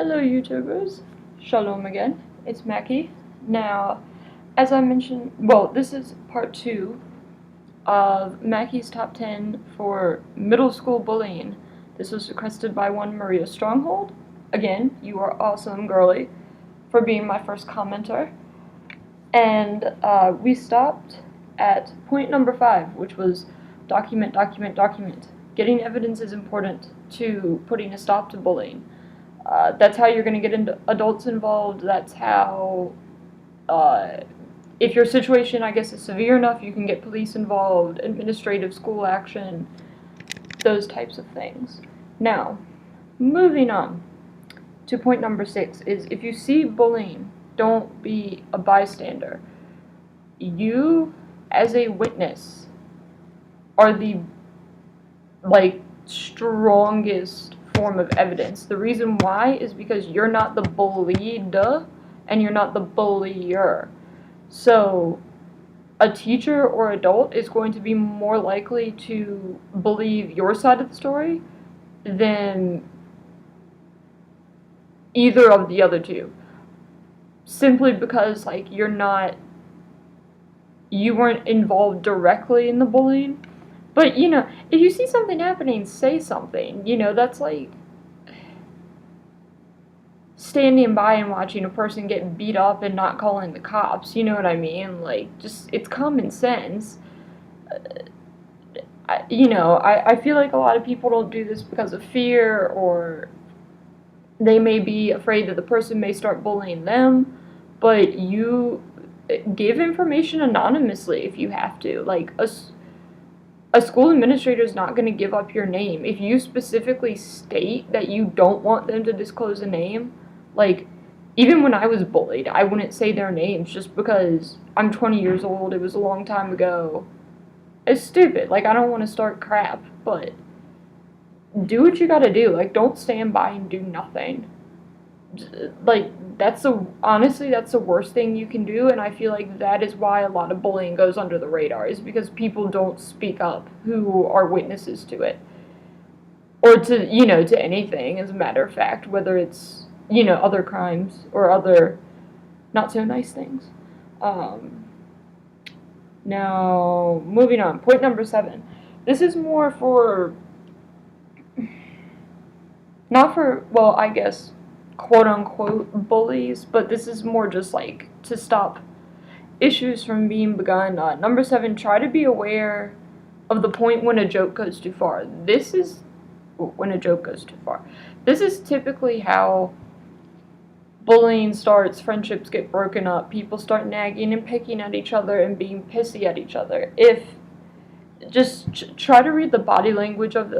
Hello YouTubers, Shalom again, it's Mackie. Now, as I mentioned, well, this is part 2 of Mackie's top 10 for middle school bullying. This was requested by one Maria Stronghold. Again, you are awesome, girly, for being my first commenter. And we stopped at point number 5, which was document. Getting evidence is important to putting a stop to bullying. That's how you're going to get adults involved. That's how, if your situation, I guess, is severe enough, you can get police involved, administrative school action, those types of things. Now, moving on to point number 6 is if you see bullying, don't be a bystander. You, as a witness, are the, strongest form of evidence. The reason why is because you're not the bullied and you're not the bullier. So a teacher or adult is going to be more likely to believe your side of the story than either of the other two. Simply because, you weren't involved directly in the bullying. But, if you see something happening, say something. That's like standing by and watching a person get beat up and not calling the cops. You know what I mean? It's common sense. I feel like a lot of people don't do this because of fear, or they may be afraid that the person may start bullying them. But you give information anonymously if you have to. A school administrator is not going to give up your name. If you specifically state that you don't want them to disclose a name, even when I was bullied, I wouldn't say their names just because I'm 20 years old, it was a long time ago. It's stupid. I don't want to start crap, but do what you gotta do. Don't stand by and do nothing. Honestly, that's the worst thing you can do, and I feel like that is why a lot of bullying goes under the radar, is because people don't speak up who are witnesses to it. Or to anything, as a matter of fact, whether it's, other crimes or other not so nice things. Now, moving on, point number 7. This is more for, not for, well, I guess, quote-unquote bullies, but this is more just to stop issues from being begun. Number 7, try to be aware of the point when a joke goes too far. This is when a joke goes too far. This is typically how bullying starts, friendships get broken up, people start nagging and picking at each other and being pissy at each other. Just try to read the body language of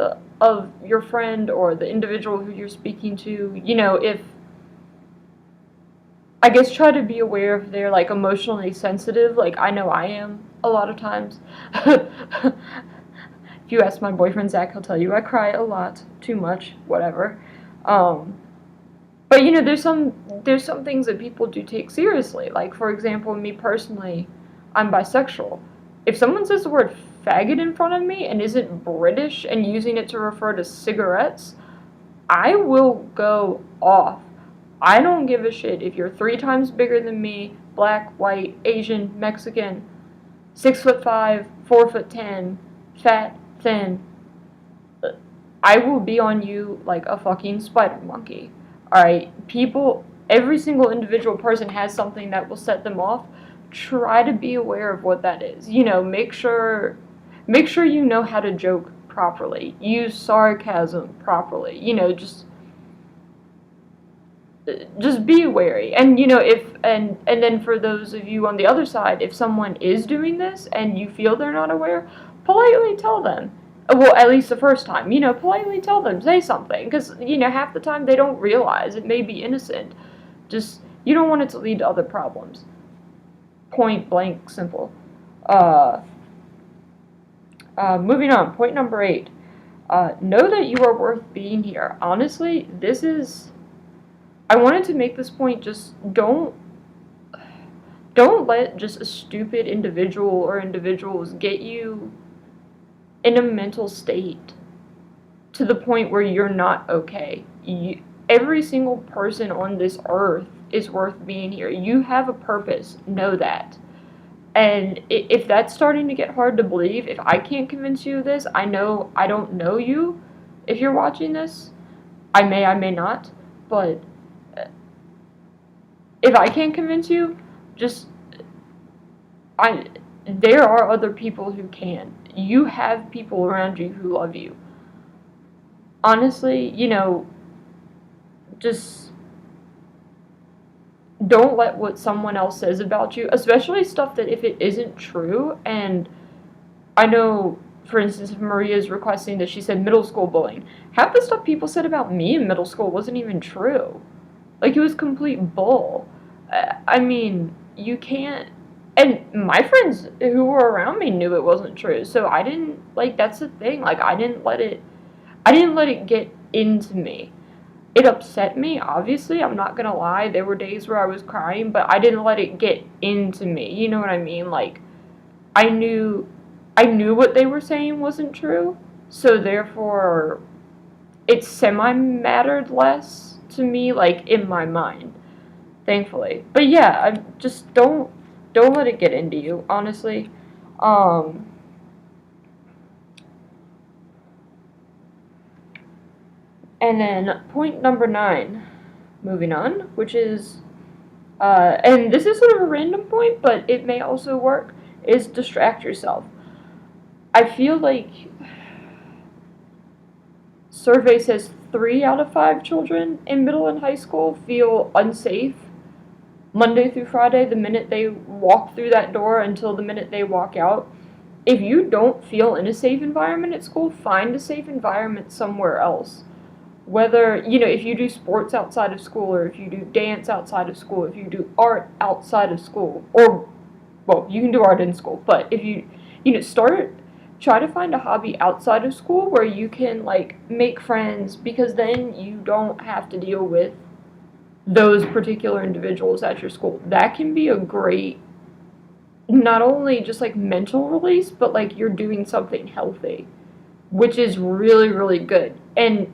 your friend or the individual who you're speaking to. Try to be aware if they're emotionally sensitive. I know I am a lot of times. If you ask my boyfriend Zach, he'll tell you I cry a lot, too much, whatever. But there's some things that people do take seriously. For example, me personally, I'm bisexual. If someone says the word faggot in front of me and isn't British and using it to refer to cigarettes, I will go off. I don't give a shit if you're 3 times bigger than me, black, white, Asian, Mexican, 6'5", 4'10", fat, thin. I will be on you like a fucking spider monkey. Alright, every single individual person has something that will set them off. Try to be aware of what that is. Make sure you know how to joke properly. Use sarcasm properly. Just be wary. And and then for those of you on the other side, if someone is doing this and you feel they're not aware, politely tell them. Well, at least the first time, politely tell them, say something, because, half the time they don't realize it may be innocent. Just, you don't want it to lead to other problems. Point blank simple. Moving on, point number 8. Know that you are worth being here. Honestly, I wanted to make this point, just don't let just a stupid individual or individuals get you in a mental state to the point where you're not okay. every single person on this earth is worth being here. You have a purpose. Know that. And if that's starting to get hard to believe, if I can't convince you of this, I know I don't know you. If you're watching this, I may not. But if I can't convince you, just there are other people who can. You have people around you who love you. Honestly, just don't let what someone else says about you, especially stuff that if it isn't true, and I know, for instance, if Maria's requesting that she said middle school bullying, half the stuff people said about me in middle school wasn't even true. Like, it was complete bull. I mean, you can't, and my friends who were around me knew it wasn't true, so I didn't, that's the thing, I didn't let it get into me. It upset me, obviously, I'm not gonna lie. There were days where I was crying, but I didn't let it get into me. You know what I mean? I knew what they were saying wasn't true, so therefore, it semi-mattered less to me, in my mind, thankfully. But yeah, I just don't let it get into you, honestly. And then point number 9, moving on, which is, and this is sort of a random point, but it may also work, is distract yourself. I feel like survey says 3 out of 5 children in middle and high school feel unsafe Monday through Friday, the minute they walk through that door until the minute they walk out. If you don't feel in a safe environment at school, find a safe environment somewhere else. Whether, if you do sports outside of school, or if you do dance outside of school, if you do art outside of school, or, well, you can do art in school, but if you, try to find a hobby outside of school where you can, make friends, because then you don't have to deal with those particular individuals at your school. That can be a great, not only just, mental release, but, you're doing something healthy, which is really, really good. And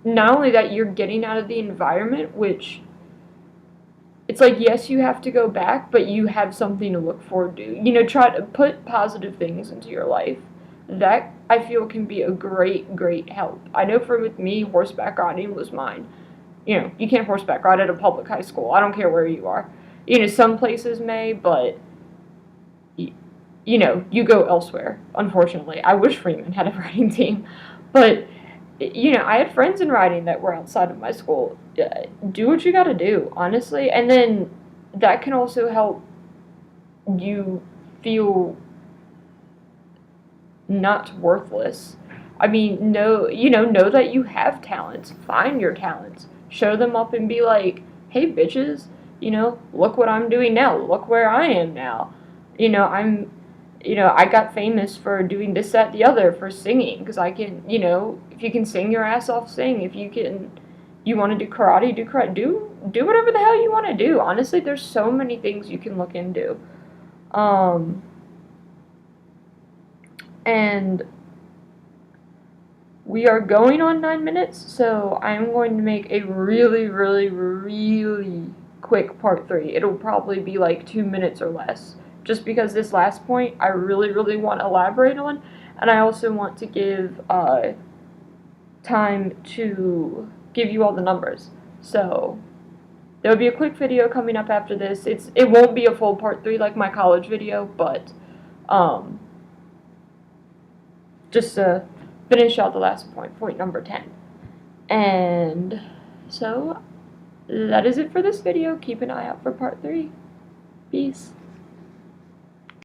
not only that, you're getting out of the environment, which, it's yes, you have to go back, but you have something to look forward to. Try to put positive things into your life. That, I feel, can be a great, great help. I know with me, horseback riding was mine. You can't horseback ride at a public high school. I don't care where you are. Some places may, but, you go elsewhere, unfortunately. I wish Freeman had a riding team, but I had friends in riding that were outside of my school. Do what you gotta do, honestly. And then that can also help you feel not worthless. I mean, know that you have talents. Find your talents. Show them up and be like, hey, bitches, look what I'm doing now. Look where I am now. I got famous for doing this, that, the other, for singing, because I can, if you can sing your ass off, sing. If you want to do karate, do karate. Do whatever the hell you want to do. Honestly, there's so many things you can look into. And we are going on 9 minutes, so I'm going to make a really, really, really quick part 3. It'll probably be 2 minutes or less. Just because this last point I really, really want to elaborate on, and I also want to give time to give you all the numbers. So there will be a quick video coming up after this. It won't be a full part 3 like my college video, but just to finish out the last point number 10. And so that is it for this video. Keep an eye out for part 3. Peace.